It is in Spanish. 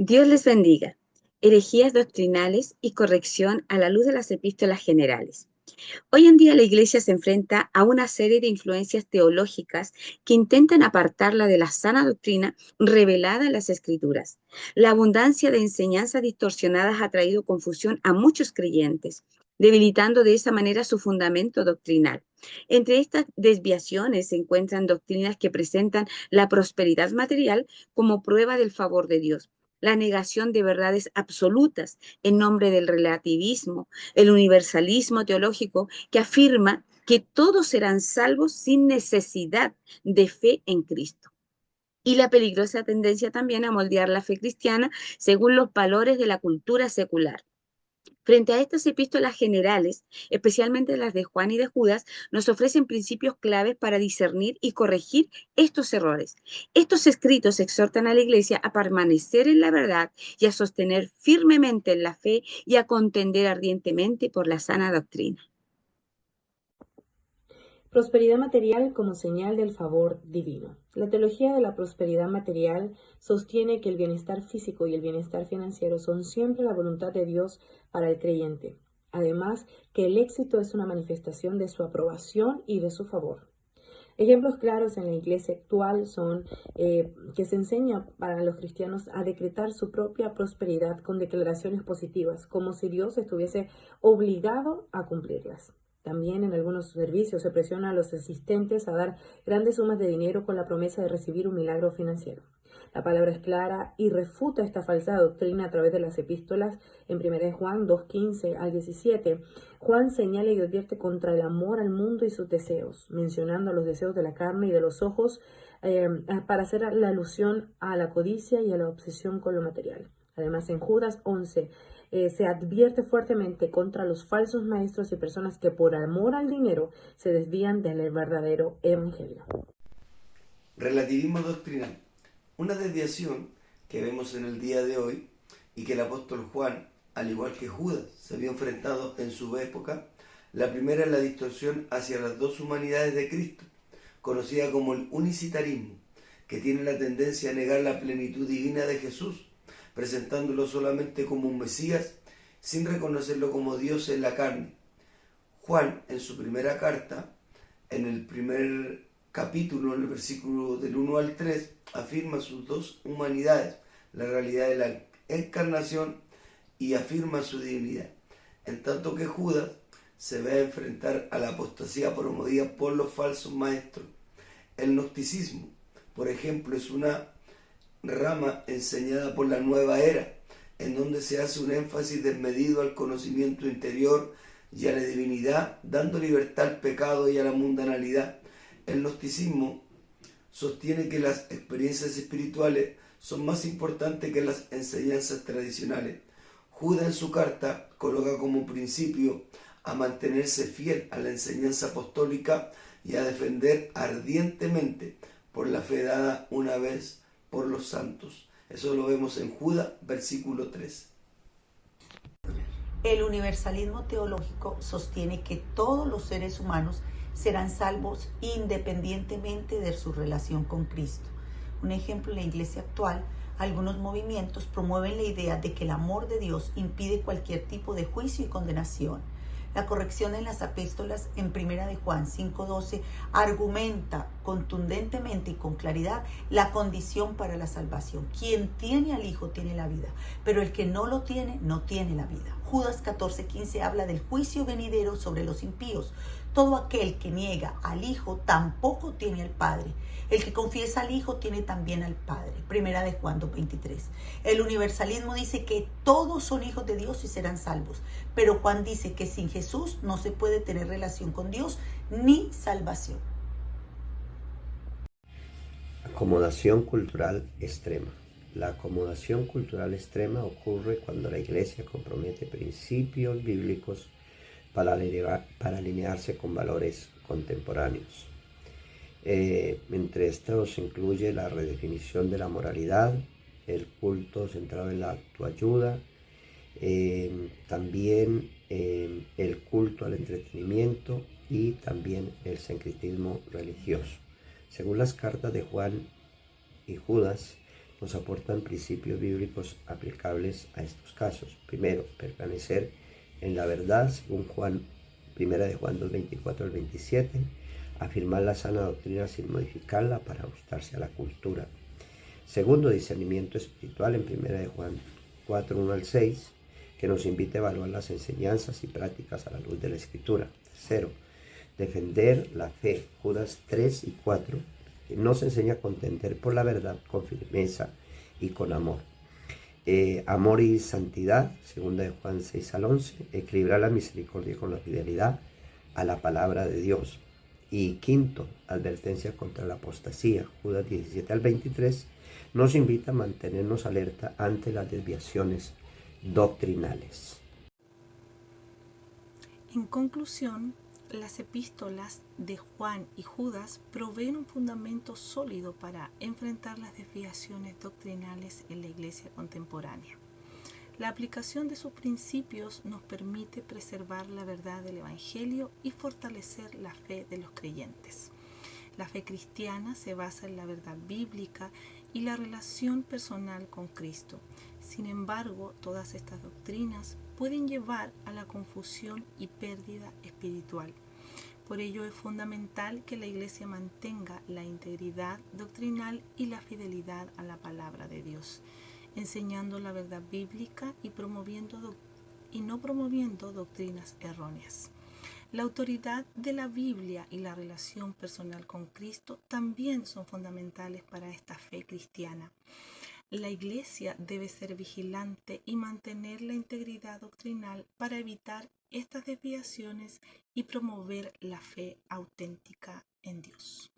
Dios les bendiga. Herejías doctrinales y corrección a la luz de las epístolas generales. Hoy en día la Iglesia se enfrenta a una serie de influencias teológicas que intentan apartarla de la sana doctrina revelada en las Escrituras. La abundancia de enseñanzas distorsionadas ha traído confusión a muchos creyentes, debilitando de esa manera su fundamento doctrinal. Entre estas desviaciones se encuentran doctrinas que presentan la prosperidad material como prueba del favor de Dios, la negación de verdades absolutas en nombre del relativismo, el universalismo teológico que afirma que todos serán salvos sin necesidad de fe en Cristo. Y la peligrosa tendencia también a moldear la fe cristiana según los valores de la cultura secular. Frente a estas epístolas generales, especialmente las de Juan y de Judas, nos ofrecen principios claves para discernir y corregir estos errores. Estos escritos exhortan a la Iglesia a permanecer en la verdad y a sostener firmemente en la fe y a contender ardientemente por la sana doctrina. Prosperidad material como señal del favor divino. La teología de la prosperidad material sostiene que el bienestar físico y el bienestar financiero son siempre la voluntad de Dios para el creyente. Además, que el éxito es una manifestación de su aprobación y de su favor. Ejemplos claros en la iglesia actual son que se enseña para los cristianos a decretar su propia prosperidad con declaraciones positivas, como si Dios estuviese obligado a cumplirlas. También en algunos servicios se presiona a los asistentes a dar grandes sumas de dinero con la promesa de recibir un milagro financiero. La palabra es clara y refuta esta falsa doctrina a través de las epístolas en 1 Juan 2:15 al 17. Juan señala y advierte contra el amor al mundo y sus deseos, mencionando los deseos de la carne y de los ojos para hacer la alusión a la codicia y a la obsesión con lo material. Además, en Judas 11 se advierte fuertemente contra los falsos maestros y personas que por amor al dinero se desvían del verdadero evangelio. Relativismo doctrinal. Una desviación que vemos en el día de hoy y que el apóstol Juan, al igual que Judas, se vio enfrentado en su época. La primera es la distorsión hacia las dos humanidades de Cristo, conocida como el unicitarismo, que tiene la tendencia a negar la plenitud divina de Jesús, presentándolo solamente como un Mesías, sin reconocerlo como Dios en la carne. Juan, en su primera carta, en el primer capítulo, en el versículo del 1 al 3, afirma sus dos humanidades, la realidad de la encarnación, y afirma su divinidad. En tanto que Judas se ve a enfrentar a la apostasía promovida por los falsos maestros. El gnosticismo, por ejemplo, es una rama enseñada por la nueva era, en donde se hace un énfasis desmedido al conocimiento interior y a la divinidad, dando libertad al pecado y a la mundanalidad. El gnosticismo sostiene que las experiencias espirituales son más importantes que las enseñanzas tradicionales. Judas en su carta coloca como principio a mantenerse fiel a la enseñanza apostólica y a defender ardientemente por la fe dada una vez por los santos. Eso lo vemos en Judas, versículo 3. El universalismo teológico sostiene que todos los seres humanos serán salvos independientemente de su relación con Cristo. Un ejemplo en la iglesia actual, algunos movimientos promueven la idea de que el amor de Dios impide cualquier tipo de juicio y condenación. La corrección en las epístolas en 1 de Juan 5:12 argumenta contundentemente y con claridad la condición para la salvación. Quien tiene al Hijo tiene la vida, pero el que no lo tiene, no tiene la vida. Judas 14:15 habla del juicio venidero sobre los impíos. Todo aquel que niega al Hijo tampoco tiene al Padre. El que confiesa al Hijo tiene también al Padre. 1 de Juan 2:23. El universalismo dice que todos son hijos de Dios y serán salvos. Pero Juan dice que sin Jesús no se puede tener relación con Dios ni salvación. Acomodación cultural extrema. La acomodación cultural extrema ocurre cuando la Iglesia compromete principios bíblicos para alinearse con valores contemporáneos. Entre estos se incluye la redefinición de la moralidad, el culto centrado en la autoayuda, también el culto al entretenimiento y también el sincretismo religioso. Según las cartas de Juan y Judas, nos aportan principios bíblicos aplicables a estos casos. Primero, permanecer en la verdad, según Primera de Juan 2, 24 al 27, afirmar la sana doctrina sin modificarla para ajustarse a la cultura. Segundo, discernimiento espiritual en Primera de Juan 4, 1 al 6, que nos invita a evaluar las enseñanzas y prácticas a la luz de la Escritura. Tercero, defender la fe, Judas 3 y 4, que nos enseña a contender por la verdad con firmeza y con amor. Amor y santidad, segunda de Juan 6 al 11, equilibrar la misericordia con la fidelidad a la palabra de Dios. Y quinto, advertencia contra la apostasía, Judas 17 al 23, nos invita a mantenernos alerta ante las desviaciones doctrinales. En conclusión, las epístolas de Juan y Judas proveen un fundamento sólido para enfrentar las desviaciones doctrinales en la iglesia contemporánea. La aplicación de sus principios nos permite preservar la verdad del Evangelio y fortalecer la fe de los creyentes. La fe cristiana se basa en la verdad bíblica y la relación personal con Cristo. Sin embargo, todas estas doctrinas pueden llevar a la confusión y pérdida espiritual. Por ello es fundamental que la Iglesia mantenga la integridad doctrinal y la fidelidad a la palabra de Dios, enseñando la verdad bíblica y no promoviendo doctrinas erróneas. La autoridad de la Biblia y la relación personal con Cristo también son fundamentales para esta fe cristiana. La Iglesia debe ser vigilante y mantener la integridad doctrinal para evitar estas desviaciones y promover la fe auténtica en Dios.